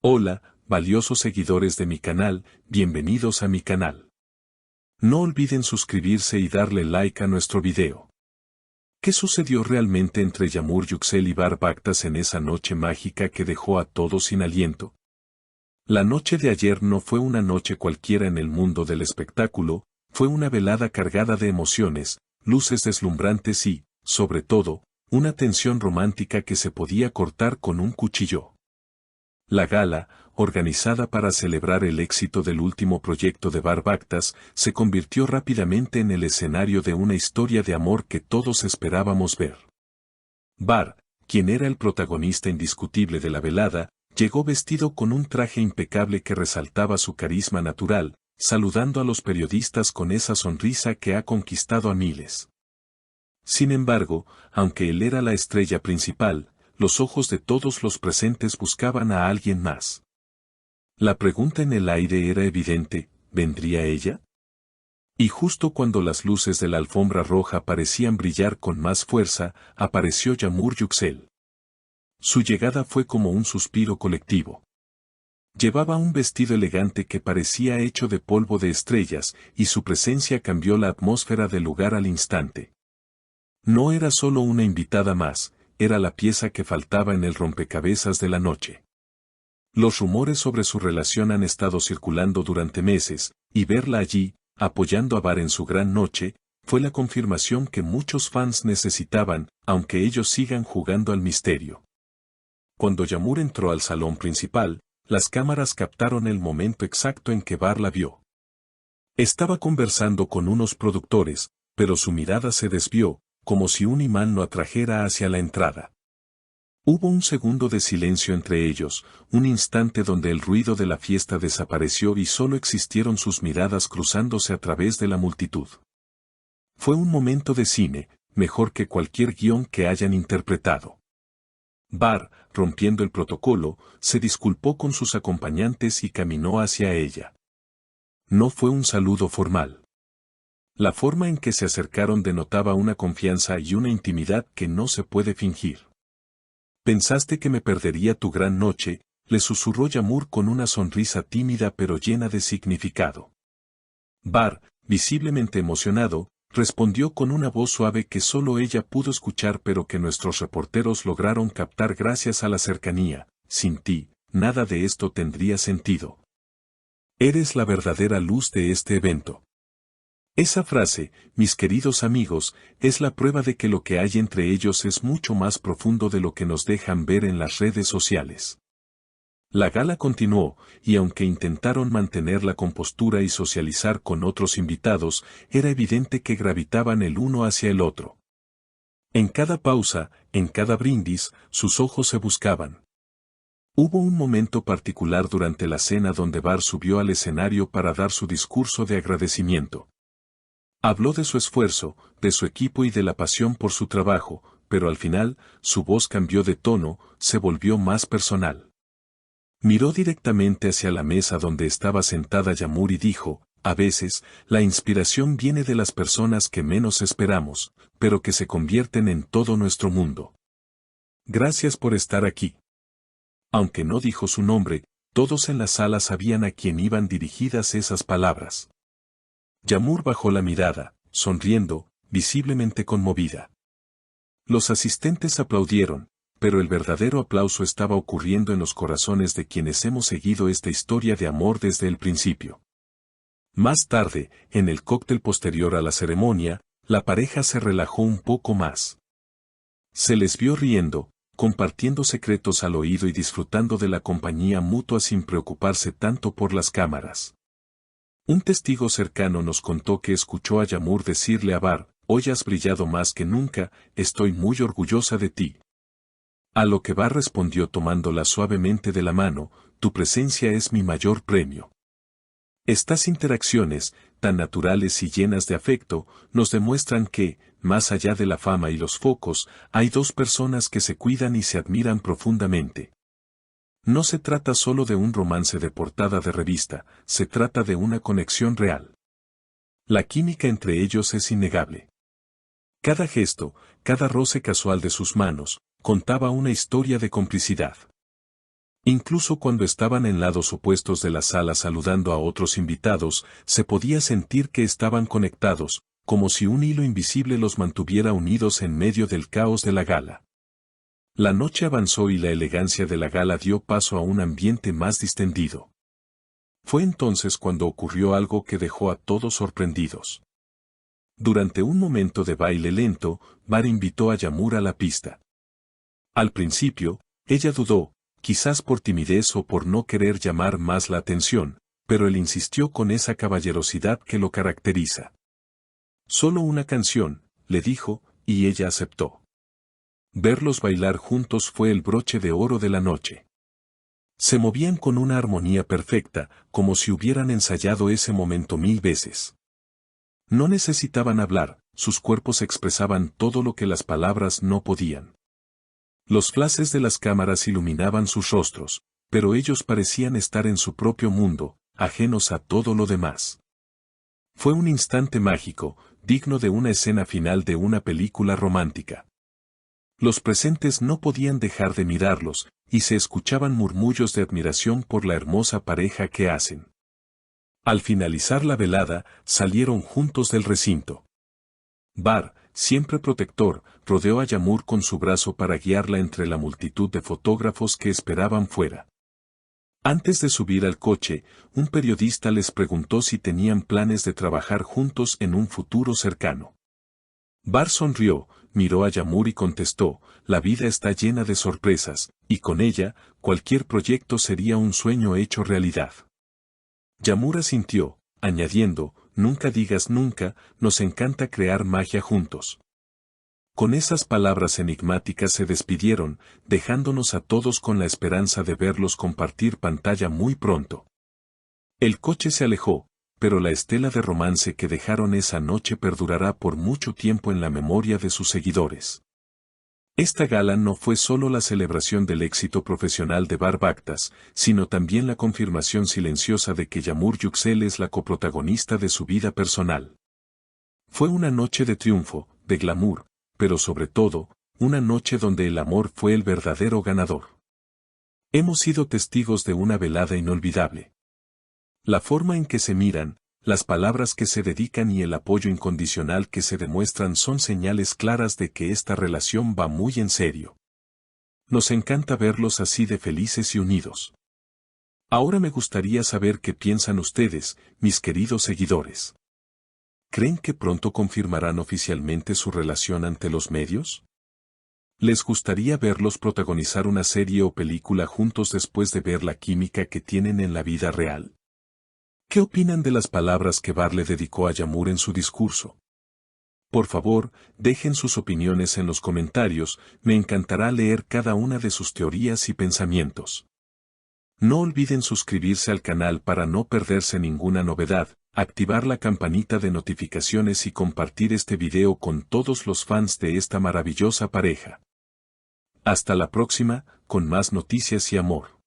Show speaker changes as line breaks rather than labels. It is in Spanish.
Hola, valiosos seguidores de mi canal, bienvenidos a mi canal. No olviden suscribirse y darle like a nuestro video. ¿Qué sucedió realmente entre Yamur Yuxel y Bar Baktas en esa noche mágica que dejó a todos sin aliento? La noche de ayer no fue una noche cualquiera en el mundo del espectáculo, fue una velada cargada de emociones, luces deslumbrantes y, sobre todo, una tensión romántica que se podía cortar con un cuchillo. La gala, organizada para celebrar el éxito del último proyecto de Bar Baktas, se convirtió rápidamente en el escenario de una historia de amor que todos esperábamos ver. Bar, quien era el protagonista indiscutible de la velada, llegó vestido con un traje impecable que resaltaba su carisma natural, saludando a los periodistas con esa sonrisa que ha conquistado a miles. Sin embargo, aunque él era la estrella principal, los ojos de todos los presentes buscaban a alguien más. La pregunta en el aire era evidente, ¿vendría ella? Y justo cuando las luces de la alfombra roja parecían brillar con más fuerza, apareció Yamur Yuxel. Su llegada fue como un suspiro colectivo. Llevaba un vestido elegante que parecía hecho de polvo de estrellas, y su presencia cambió la atmósfera del lugar al instante. No era solo una invitada más, era la pieza que faltaba en el rompecabezas de la noche. Los rumores sobre su relación han estado circulando durante meses, y verla allí, apoyando a Bar en su gran noche, fue la confirmación que muchos fans necesitaban, aunque ellos sigan jugando al misterio. Cuando Yamur entró al salón principal, las cámaras captaron el momento exacto en que Bar la vio. Estaba conversando con unos productores, pero su mirada se desvió, como si un imán lo atrajera hacia la entrada. Hubo un segundo de silencio entre ellos, un instante donde el ruido de la fiesta desapareció y solo existieron sus miradas cruzándose a través de la multitud. Fue un momento de cine, mejor que cualquier guión que hayan interpretado. Bar, rompiendo el protocolo, se disculpó con sus acompañantes y caminó hacia ella. No fue un saludo formal. La forma en que se acercaron denotaba una confianza y una intimidad que no se puede fingir. «Pensaste que me perdería tu gran noche», le susurró Yamur con una sonrisa tímida pero llena de significado. Bar, visiblemente emocionado, respondió con una voz suave que solo ella pudo escuchar pero que nuestros reporteros lograron captar gracias a la cercanía: «Sin ti, nada de esto tendría sentido. Eres la verdadera luz de este evento». Esa frase, mis queridos amigos, es la prueba de que lo que hay entre ellos es mucho más profundo de lo que nos dejan ver en las redes sociales. La gala continuó, y aunque intentaron mantener la compostura y socializar con otros invitados, era evidente que gravitaban el uno hacia el otro. En cada pausa, en cada brindis, sus ojos se buscaban. Hubo un momento particular durante la cena donde Bar subió al escenario para dar su discurso de agradecimiento. Habló de su esfuerzo, de su equipo y de la pasión por su trabajo, pero al final, su voz cambió de tono, se volvió más personal. Miró directamente hacia la mesa donde estaba sentada Yamur y dijo: «A veces, la inspiración viene de las personas que menos esperamos, pero que se convierten en todo nuestro mundo. Gracias por estar aquí». Aunque no dijo su nombre, todos en la sala sabían a quién iban dirigidas esas palabras. Yamur bajó la mirada, sonriendo, visiblemente conmovida. Los asistentes aplaudieron, pero el verdadero aplauso estaba ocurriendo en los corazones de quienes hemos seguido esta historia de amor desde el principio. Más tarde, en el cóctel posterior a la ceremonia, la pareja se relajó un poco más. Se les vio riendo, compartiendo secretos al oído y disfrutando de la compañía mutua sin preocuparse tanto por las cámaras. Un testigo cercano nos contó que escuchó a Yamur decirle a Bar: «Hoy has brillado más que nunca, estoy muy orgullosa de ti». A lo que Bar respondió tomándola suavemente de la mano: «Tu presencia es mi mayor premio». Estas interacciones, tan naturales y llenas de afecto, nos demuestran que, más allá de la fama y los focos, hay dos personas que se cuidan y se admiran profundamente. No se trata solo de un romance de portada de revista, se trata de una conexión real. La química entre ellos es innegable. Cada gesto, cada roce casual de sus manos, contaba una historia de complicidad. Incluso cuando estaban en lados opuestos de la sala saludando a otros invitados, se podía sentir que estaban conectados, como si un hilo invisible los mantuviera unidos en medio del caos de la gala. La noche avanzó y la elegancia de la gala dio paso a un ambiente más distendido. Fue entonces cuando ocurrió algo que dejó a todos sorprendidos. Durante un momento de baile lento, Bar invitó a Yağmur a la pista. Al principio, ella dudó, quizás por timidez o por no querer llamar más la atención, pero él insistió con esa caballerosidad que lo caracteriza. Solo una canción, le dijo, y ella aceptó. Verlos bailar juntos fue el broche de oro de la noche. Se movían con una armonía perfecta, como si hubieran ensayado ese momento 1000 veces. No necesitaban hablar, sus cuerpos expresaban todo lo que las palabras no podían. Los flashes de las cámaras iluminaban sus rostros, pero ellos parecían estar en su propio mundo, ajenos a todo lo demás. Fue un instante mágico, digno de una escena final de una película romántica. Los presentes no podían dejar de mirarlos, y se escuchaban murmullos de admiración por la hermosa pareja que hacen. Al finalizar la velada, salieron juntos del recinto. Bar, siempre protector, rodeó a Yağmur con su brazo para guiarla entre la multitud de fotógrafos que esperaban fuera. Antes de subir al coche, un periodista les preguntó si tenían planes de trabajar juntos en un futuro cercano. Bar sonrió, miró a Yağmur y contestó, la vida está llena de sorpresas, y con ella, cualquier proyecto sería un sueño hecho realidad. Yağmur asintió, añadiendo, nunca digas nunca, nos encanta crear magia juntos. Con esas palabras enigmáticas se despidieron, dejándonos a todos con la esperanza de verlos compartir pantalla muy pronto. El coche se alejó, pero la estela de romance que dejaron esa noche perdurará por mucho tiempo en la memoria de sus seguidores. Esta gala no fue solo la celebración del éxito profesional de Bar Baktas, sino también la confirmación silenciosa de que Yağmur Yüksel es la coprotagonista de su vida personal. Fue una noche de triunfo, de glamour, pero sobre todo, una noche donde el amor fue el verdadero ganador. Hemos sido testigos de una velada inolvidable. La forma en que se miran, las palabras que se dedican y el apoyo incondicional que se demuestran son señales claras de que esta relación va muy en serio. Nos encanta verlos así de felices y unidos. Ahora me gustaría saber qué piensan ustedes, mis queridos seguidores. ¿Creen que pronto confirmarán oficialmente su relación ante los medios? ¿Les gustaría verlos protagonizar una serie o película juntos después de ver la química que tienen en la vida real? ¿Qué opinan de las palabras que Bar le dedicó a Yağmur en su discurso? Por favor, dejen sus opiniones en los comentarios, me encantará leer cada una de sus teorías y pensamientos. No olviden suscribirse al canal para no perderse ninguna novedad, activar la campanita de notificaciones y compartir este video con todos los fans de esta maravillosa pareja. Hasta la próxima, con más noticias y amor.